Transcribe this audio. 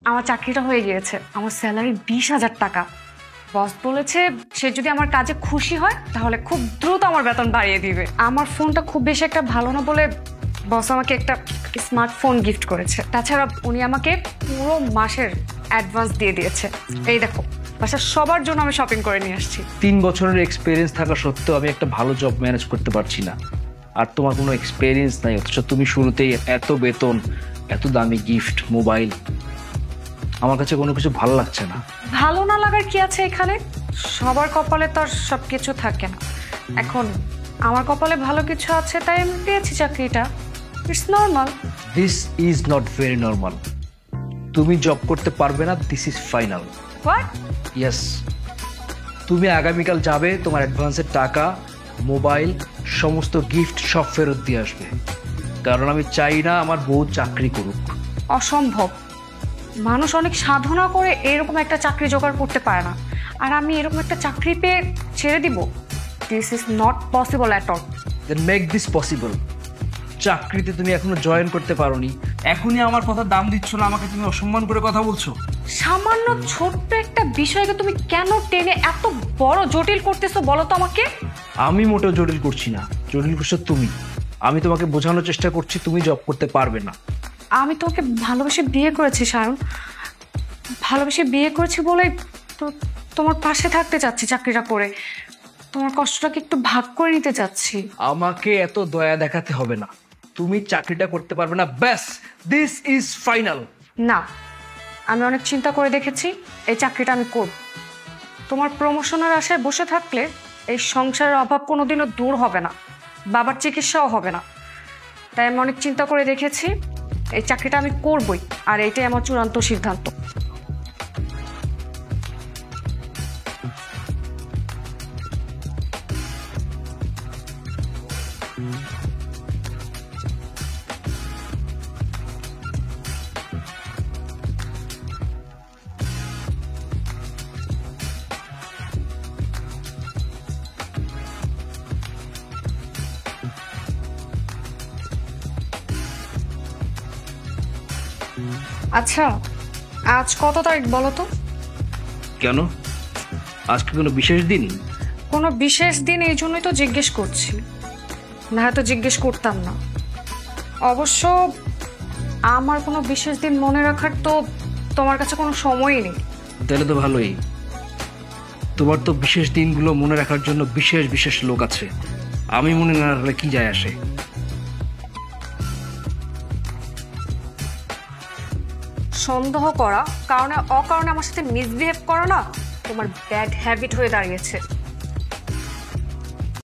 আমার চাকরিটা হয়ে গিয়েছে, আমার স্যালারি 20,000 টাকা। বস বলেছে সে যদি আমার কাজে খুশি হয় তাহলে খুব দ্রুত আমার বেতন বাড়িয়ে দিবে। আমার ফোনটা খুব বেশি একটা ভালো না বলে বস আমাকে একটা স্মার্টফোন গিফট করেছে। তাছাড়া উনি আমাকে পুরো মাসের অ্যাডভান্স দিয়ে দিয়েছে। এই দেখো, বাসার সবার জন্য আমি শপিং করে নিয়ে আসছি। 3 বছরের এক্সপিরিয়েন্স থাকা সত্ত্বেও আমি একটা ভালো জব ম্যানেজ করতে পারছি না, আর তোমার কোনো এক্সপিরিয়েন্স নাই, অথচ তুমি শুরুতেই এত বেতন, এত দামি গিফট, মোবাইল। আমার কাছে কোনো কিছু ভালো লাগছে না। ভালো না লাগার কি আছে এখানে? সবার কপালে তো আর সব কিছু থাকে না। এখন আমার কপালে ভালো কিছু আছে তাই আমি পেয়েছি চাকরিটা। It's normal. This is not very normal. তুমি জব করতে পারবে না, this is final. What? Yes, তুমি আগামীকাল যাবে, তোমার অ্যাডভান্সের টাকা, মোবাইল, সমস্ত গিফট সব ফেরত দিয়ে আসবে, কারণ আমি চাই না আমার বউ চাকরি করুক। অসম্ভব। মানুষ অনেক সাধনা করে এরকম একটা চাকরি জোগাড় করতে পারে না, আর আমি এরকম একটা চাকরি পেয়ে ছেড়ে দিব? This is not possible at all. Then make this possible. চাকরিতে তুমি এখনো জয়েন করতে পারোনি, এখনই আমার কথা দাম দিচ্ছ না, আমাকে তুমি অসম্মান করে কথা বলছো। সামান্য ছোট্ট একটা বিষয়কে তুমি কেন টেনে এত বড় জটিল করতেছো বলো তো আমাকে? আমি মোটেও জটিল করছি না, জটিল করছো তুমি। আমি তোমাকে বোঝানোর চেষ্টা করছি তুমি জব করতে পারবে না। আমি তোমাকে ভালোবেসে বিয়ে করেছি সায়ন, ভালোবেসে বিয়ে করেছি বলেই তো তোমার পাশে থাকতে চাচ্ছি চাকরিটা করে, তোমার কষ্টটাকে একটু ভাগ করে নিতে চাচ্ছি। আমাকে এত দয়া দেখাতে হবে না, তুমি চাকরিটা করতে পারবে না, ব্যাস, দিস ইজ ফাইনাল। না, আমি অনেক চিন্তা করে দেখেছি, এই চাকরিটা আমি করব। তোমার প্রমোশনের আশায় বসে থাকলে এই সংসারের অভাব কোনোদিনও দূর হবে না, বাবার চিকিৎসাও হবে না। তাই আমি অনেক চিন্তা করে দেখেছি, এই চাকরিটা আমি করবই, আর এইটাই আমার চূড়ান্ত সিদ্ধান্ত। আচ্ছা, আজ কত তারিখ বলো তো? কেন, আজকে কোনো বিশেষ দিন? কোনো বিশেষ দিন এই জন্যই তো জিজ্ঞেস করছি, না হয়তো জিজ্ঞেস করতাম না। অবশ্য আমার কোনো বিশেষ দিন মনে রাখার তো তোমার কাছে কোনো সময়ই নেই। তাহলে তো ভালোই, তোমার তো বিশেষ দিনগুলো মনে রাখার জন্য বিশেষ বিশেষ লোক আছে, আমি মনে না রাখলে কি যায় আসে? সন্দেহ করা, কারণে অকারণে আমার সাথে মিসবিহেভ করা না তোমার ব্যাড হ্যাবিট হয়ে দাঁড়িয়েছে।